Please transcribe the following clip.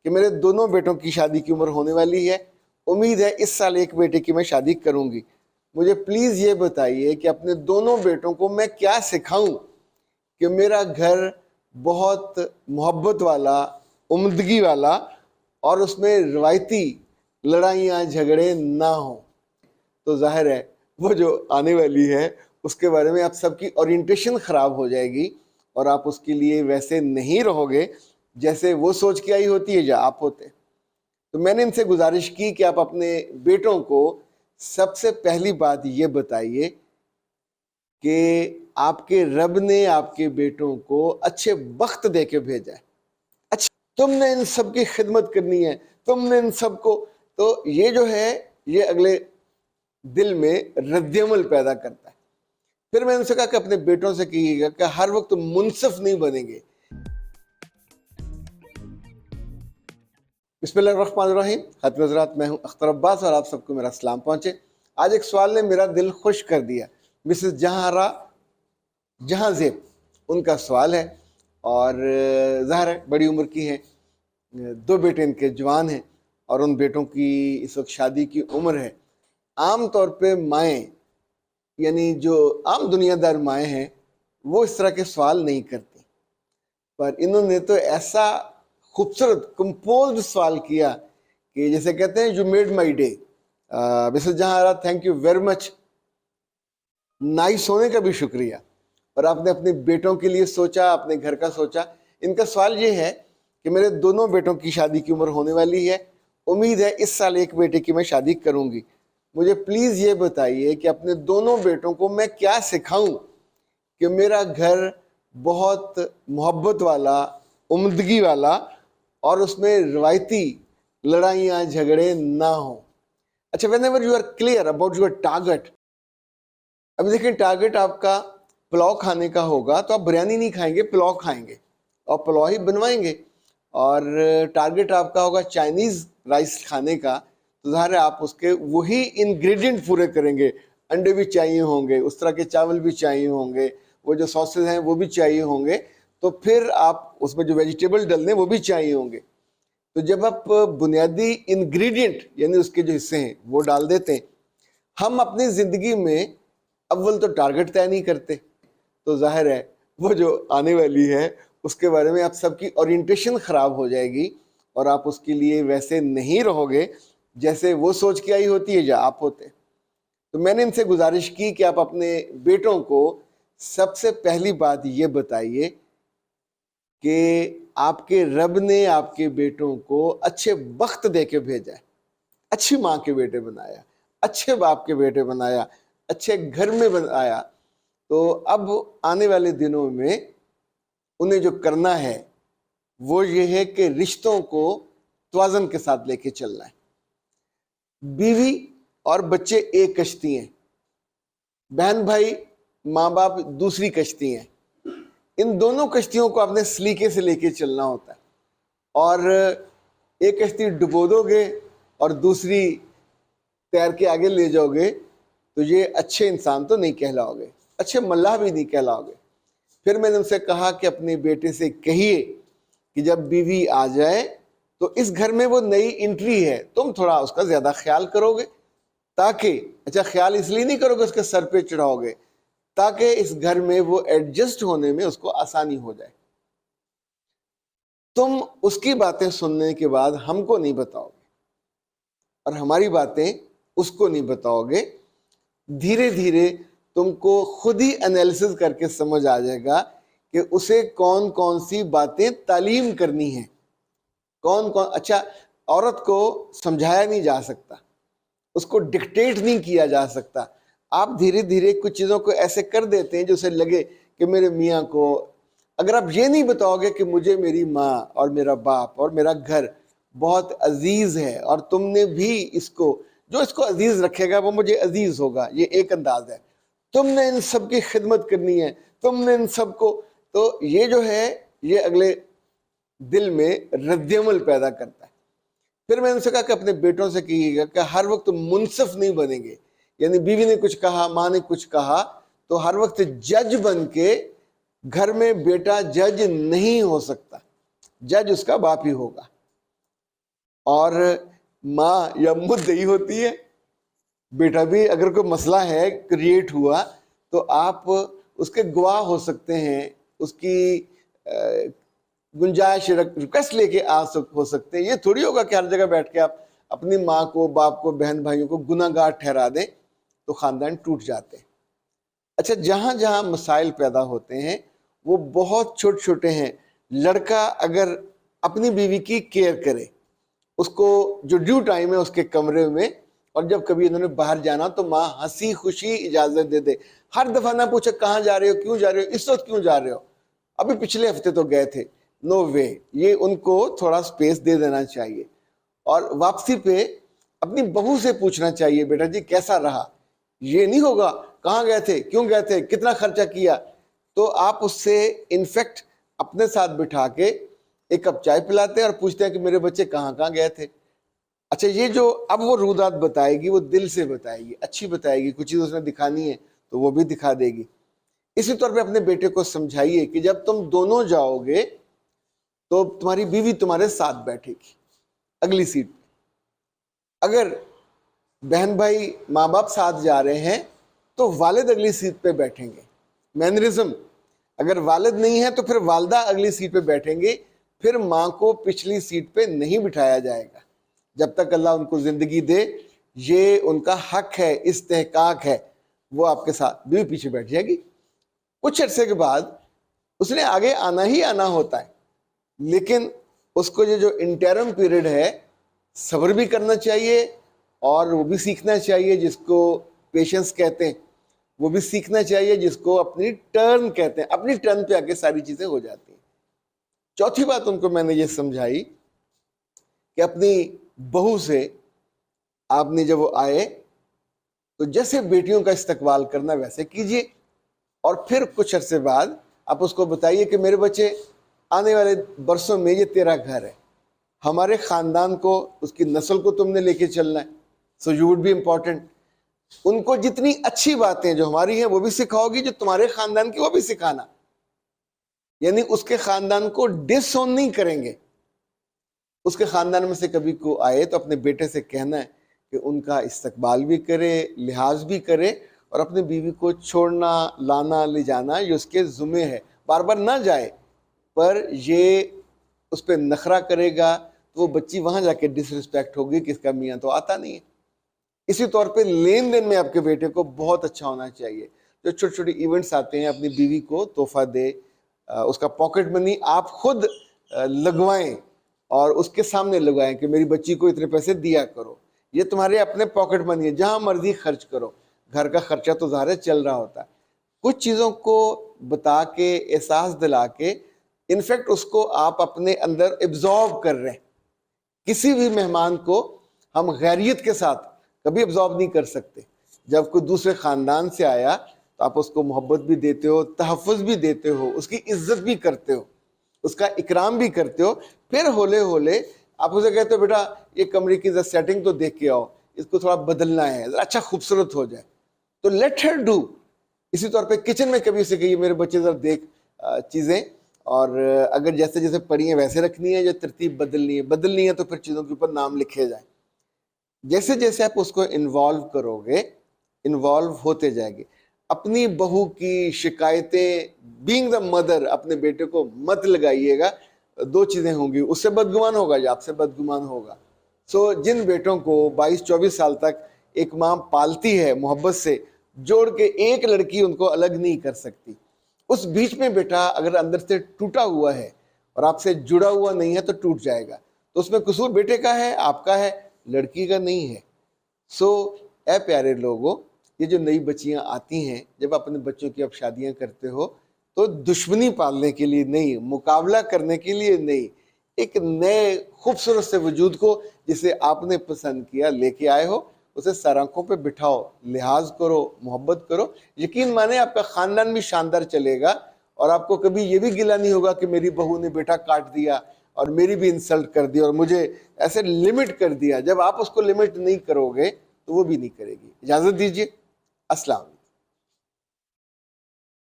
کہ میرے دونوں بیٹوں کی شادی کی عمر ہونے والی ہے، امید ہے اس سال ایک بیٹے کی میں شادی کروں گی، مجھے پلیز یہ بتائیے کہ اپنے دونوں بیٹوں کو میں کیا سکھاؤں کہ میرا گھر بہت محبت والا، عمدگی والا اور اس میں روایتی لڑائیاں جھگڑے نہ ہوں۔ تو ظاہر ہے وہ جو آنے والی ہے اس کے بارے میں آپ سب کی اورینٹیشن خراب ہو جائے گی اور آپ اس کے لیے ویسے نہیں رہو گے جیسے وہ سوچ کے آئی ہوتی ہے یا آپ ہوتے۔ تو میں نے ان سے گزارش کی کہ آپ اپنے بیٹوں کو سب سے پہلی بات یہ بتائیے کہ آپ کے رب نے آپ کے بیٹوں کو اچھے وقت دے کے بھیجا ہے، اچھا تم نے ان سب کی خدمت کرنی ہے، تم نے ان سب کو، تو یہ جو ہے یہ اگلے دل میں رد عمل پیدا کرتا ہے۔ پھر میں ان سے کہا کہ اپنے بیٹوں سے کہیے گا کہ ہر وقت منصف نہیں بنیں گے۔ بسم اللہ الرحمن الرحیم۔ خاتم حضرات، میں ہوں اختر عباس اور آپ سب کو میرا سلام پہنچے۔ آج ایک سوال نے میرا دل خوش کر دیا۔ مسز جہاں زیب ان کا سوال ہے اور ظاہر ہے بڑی عمر کی ہے، دو بیٹے ان کے جوان ہیں اور ان بیٹوں کی اس وقت شادی کی عمر ہے۔ عام طور پہ مائیں، یعنی جو عام دنیا دار مائیں ہیں، وہ اس طرح کے سوال نہیں کرتی، پر انہوں نے تو ایسا خوبصورت کمپوزڈ سوال کیا کہ جیسے کہتے ہیں you made my day. Mrs Jahan thank you very much, nice ہونے کا بھی شکریہ، اور آپ نے اپنے بیٹوں کے لیے سوچا، اپنے گھر کا سوچا۔ ان کا سوال یہ ہے کہ میرے دونوں بیٹوں کی شادی کی عمر ہونے والی ہے، امید ہے اس سال ایک بیٹے کی میں شادی کروں گی، مجھے پلیز یہ بتائیے کہ اپنے دونوں بیٹوں کو میں کیا سکھاؤں کہ میرا گھر بہت محبت والا، عمدگی والا اور اس میں روایتی لڑائیاں جھگڑے نہ ہوں۔ اچھا، whenever you are clear about your target، اب دیکھیں ٹارگٹ آپ کا پلاؤ کھانے کا ہوگا تو آپ بریانی نہیں کھائیں گے، پلاؤ کھائیں گے اور پلاؤ ہی بنوائیں گے، اور ٹارگٹ آپ کا ہوگا چائنیز رائس کھانے کا تو ظاہر ہے آپ اس کے وہی انگریڈینٹ پورے کریں گے، انڈے بھی چاہیے ہوں گے، اس طرح کے چاول بھی چاہیے ہوں گے، وہ جو ساسز ہیں وہ بھی چاہیے ہوں گے، تو پھر آپ اس میں جو ویجیٹیبل ڈل دیں وہ بھی چاہیے ہوں گے۔ تو جب آپ بنیادی انگریڈینٹ یعنی اس کے جو حصے ہیں وہ ڈال دیتے ہیں، ہم اپنی زندگی میں اول تو ٹارگٹ طے نہیں کرتے، تو ظاہر ہے وہ جو آنے والی ہے اس کے بارے میں آپ سب کی اورینٹیشن خراب ہو جائے گی اور آپ اس کے لیے ویسے نہیں رہو گے جیسے وہ سوچ کے آئی ہوتی ہے یا آپ ہوتے۔ تو میں نے ان سے گزارش کی کہ آپ اپنے بیٹوں کو سب سے پہلی بات یہ بتائیے کہ آپ کے رب نے آپ کے بیٹوں کو اچھے وقت دے کے بھیجا ہے، اچھی ماں کے بیٹے بنایا، اچھے باپ کے بیٹے بنایا، اچھے گھر میں بنایا۔ تو اب آنے والے دنوں میں انہیں جو کرنا ہے وہ یہ ہے کہ رشتوں کو توازن کے ساتھ لے کے چلنا ہے۔ بیوی اور بچے ایک کشتی ہیں، بہن بھائی ماں باپ دوسری کشتی ہیں، ان دونوں کشتیوں کو آپ نے سلیقے سے لے کے چلنا ہوتا ہے، اور ایک کشتی ڈبو دو گے اور دوسری تیر کے آگے لے جاؤ گے تو یہ اچھے انسان تو نہیں کہلاؤ گے، اچھے ملاح بھی نہیں کہلاؤ گے۔ پھر میں نے ان سے کہا کہ اپنے بیٹے سے کہیے کہ جب بیوی آ جائے تو اس گھر میں وہ نئی انٹری ہے، تم تھوڑا اس کا زیادہ خیال کرو گے، تاکہ اچھا خیال اس لیے نہیں کرو گے اس کے سر پہ چڑھاؤ گے، تاکہ اس گھر میں وہ ایڈجسٹ ہونے میں اس کو آسانی ہو جائے۔ تم اس کی باتیں سننے کے بعد ہم کو نہیں بتاؤ گے اور ہماری باتیں اس کو نہیں بتاؤ گے، دھیرے دھیرے تم کو خود ہی انالیسز کر کے سمجھ آ جائے گا کہ اسے کون کون سی باتیں تعلیم کرنی ہیں، اچھا عورت کو سمجھایا نہیں جا سکتا، اس کو ڈکٹیٹ نہیں کیا جا سکتا، آپ دھیرے دھیرے کچھ چیزوں کو ایسے کر دیتے ہیں جو اسے لگے کہ میرے میاں کو، اگر آپ یہ نہیں بتاؤ گے کہ مجھے میری ماں اور میرا باپ اور میرا گھر بہت عزیز ہے اور تم نے بھی اس کو، جو اس کو عزیز رکھے گا وہ مجھے عزیز ہوگا، یہ ایک انداز ہے، تم نے ان سب کی خدمت کرنی ہے، تم نے ان سب کو، تو یہ جو ہے یہ اگلے دل میں رد عمل پیدا کرتا ہے۔ پھر میں ان سے کہا کہ اپنے بیٹوں سے کہیے گا کہ ہر وقت منصف نہیں بنیں گے، یعنی بیوی نے کچھ کہا، ماں نے کچھ کہا تو ہر وقت جج بن کے، گھر میں بیٹا جج نہیں ہو سکتا، جج اس کا باپ ہی ہوگا، اور ماں یا مدعی ہوتی ہے. بیٹا بھی اگر کوئی مسئلہ ہے کریٹ ہوا تو آپ اس کے گواہ ہو سکتے ہیں, اس کی گنجائش ریکویسٹ لے کے ہو سکتے ہیں. یہ تھوڑی ہوگا کہ ہر جگہ بیٹھ کے آپ اپنی ماں کو, باپ کو, بہن بھائیوں کو گناہ گار ٹھہرا دیں تو خاندان ٹوٹ جاتے ہیں. اچھا, جہاں جہاں مسائل پیدا ہوتے ہیں وہ بہت چھوٹے چھوٹے ہیں. لڑکا اگر اپنی بیوی کی کیئر کرے, اس کو جو ڈیو ٹائم ہے اس کے کمرے میں, اور جب کبھی انہوں نے باہر جانا تو ماں ہنسی خوشی اجازت دے دے. ہر دفعہ نہ پوچھے کہاں جا رہے ہو, کیوں جا رہے ہو, اس وقت کیوں جا رہے ہو, ابھی پچھلے ہفتے تو گئے تھے. نو وے, یہ ان کو تھوڑا سپیس دے دینا چاہیے. اور واپسی پہ اپنی بہو سے پوچھنا چاہیے, بیٹا جی کیسا رہا. یہ نہیں ہوگا کہاں گئے تھے, کیوں گئے تھے, کتنا خرچہ کیا. تو آپ اس سے انفیکٹ اپنے ساتھ بٹھا کے ایک کپ چائے پلاتے ہیں اور پوچھتے ہیں کہ میرے بچے کہاں کہاں گئے تھے. اچھا, یہ جو اب وہ رودات بتائے گی وہ دل سے بتائے گی, اچھی بتائے گی. کچھ چیز اس نے دکھانی ہے تو وہ بھی دکھا دے گی. اسی طور پہ اپنے بیٹے کو سمجھائیے کہ جب تم دونوں جاؤ گے تو تمہاری بیوی تمہارے ساتھ بیٹھے گی اگلی سیٹ پہ. اگر بہن بھائی ماں باپ ساتھ جا رہے ہیں تو والد اگلی سیٹ پہ بیٹھیں گے. مینرزم, اگر والد نہیں ہے تو پھر والدہ اگلی سیٹ پہ بیٹھیں گے. پھر ماں کو پچھلی سیٹ پہ نہیں بٹھایا جائے گا جب تک اللہ ان کو زندگی دے. یہ ان کا حق ہے, استحقاق ہے. وہ آپ کے ساتھ بیوی پیچھے بیٹھ جائے گی. کچھ عرصے کے بعد اس نے آگے آنا ہی آنا ہوتا ہے, لیکن اس کو یہ جو انٹرم پیریڈ ہے صبر بھی کرنا چاہیے اور وہ بھی سیکھنا چاہیے جس کو پیشنس کہتے ہیں, وہ بھی سیکھنا چاہیے جس کو اپنی ٹرن کہتے ہیں. اپنی ٹرن پہ آگے ساری چیزیں ہو جاتی ہیں. چوتھی بات ان کو میں نے یہ سمجھائی کہ اپنی بہو سے آپ نے جب وہ آئے تو جیسے بیٹیوں کا استقبال کرنا ویسے کیجئے, اور پھر کچھ عرصے بعد آپ اس کو بتائیے کہ میرے بچے آنے والے برسوں میں یہ تیرا گھر ہے, ہمارے خاندان کو, اس کی نسل کو تم نے لے کے چلنا ہے. So you would be important. ان کو جتنی اچھی باتیں جو ہماری ہیں وہ بھی سکھاؤ گی, جو تمہارے خاندان کی وہ بھی سکھانا. یعنی اس کے خاندان کو ڈس اون نہیں کریں گے. اس کے خاندان میں سے کبھی کو آئے تو اپنے بیٹے سے کہنا ہے کہ ان کا استقبال بھی کرے, لحاظ بھی کرے, اور اپنی بیوی کو چھوڑنا, لانا, لے جانا یہ اس کے ذمہ ہے. بار بار نہ جائے, پر یہ اس پہ نخرہ کرے گا تو وہ بچی وہاں جا کے ڈس رسپیکٹ ہوگی کہ اس کا میاں تو آتا نہیں ہے. اسی طور پہ لین دین میں آپ کے بیٹے کو بہت اچھا ہونا چاہیے. جو چھوٹے چھوٹے ایونٹس آتے ہیں اپنی بیوی کو تحفہ دے, اس کا پاکٹ منی آپ خود لگوائیں اور اس کے سامنے لگائیں کہ میری بچی کو اتنے پیسے دیا کرو. یہ تمہارے اپنے پاکٹ منی ہے, جہاں مرضی خرچ کرو. گھر کا خرچہ تو ظاہر چل رہا ہوتا ہے. کچھ چیزوں کو بتا کے, احساس دلا کے, انفیکٹ اس کو آپ اپنے اندر ایبزارب کر رہے ہیں. کسی بھی مہمان کو ہم غیریت کے ساتھ کبھی ایبزارب نہیں کر سکتے. جب کوئی دوسرے خاندان سے آیا تو آپ اس کو محبت بھی دیتے ہو, تحفظ بھی دیتے ہو, اس کی عزت بھی کرتے ہو, اس کا اکرام بھی کرتے ہو. پھر ہولے ہولے آپ اسے کہتے ہو بیٹا یہ کمرے کی سیٹنگ تو دیکھ کے آؤ, اس کو تھوڑا بدلنا ہے, اچھا خوبصورت ہو جائے, تو لیٹ ہر ڈو. اسی طور پہ کچن میں کبھی اسے کہیے میرے بچے ذرا دیکھ چیزیں, اور اگر جیسے جیسے پڑی ہیں ویسے رکھنی ہے, یا ترتیب بدلنی ہے تو پھر چیزوں کے اوپر نام لکھے جائیں. جیسے جیسے آپ اس کو انوالو کرو گے, انوالو ہوتے جائے گے. اپنی بہو کی شکایتیں بینگ دا مدر اپنے بیٹے کو مت لگائیے گا. دو چیزیں ہوں گی, اس سے بدگمان ہوگا یا آپ سے بدگمان ہوگا. سو جن بیٹوں کو 22-24 سال تک ایک ماں پالتی ہے محبت سے, جوڑ کے ایک لڑکی ان کو الگ نہیں کر سکتی. اس بیچ میں بیٹا اگر اندر سے ٹوٹا ہوا ہے اور آپ سے جڑا ہوا نہیں ہے تو ٹوٹ جائے گا. تو اس میں قصور بیٹے کا ہے, آپ کا ہے, لڑکی کا نہیں ہے. سو اے پیارے لوگوں, یہ جو نئی بچیاں آتی ہیں, جب اپنے بچوں کی آپ شادیاں کرتے ہو تو دشمنی پالنے کے لیے نہیں, مقابلہ کرنے کے لیے نہیں, ایک نئے خوبصورت سے وجود کو جسے آپ نے پسند کیا لے کے آئے ہو, اسے سر آنکھوں پہ بٹھاؤ, لحاظ کرو, محبت کرو. یقین مانے آپ کا خاندان بھی شاندار چلے گا, اور آپ کو کبھی یہ بھی گلہ نہیں ہوگا کہ میری بہو نے بیٹا کاٹ دیا اور میری بھی انسلٹ کر دی اور مجھے ایسے لمٹ کر دیا. جب آپ اس کو لمٹ نہیں کرو گے تو وہ بھی نہیں کرے گی. اجازت دیجیے. السلام علیکم.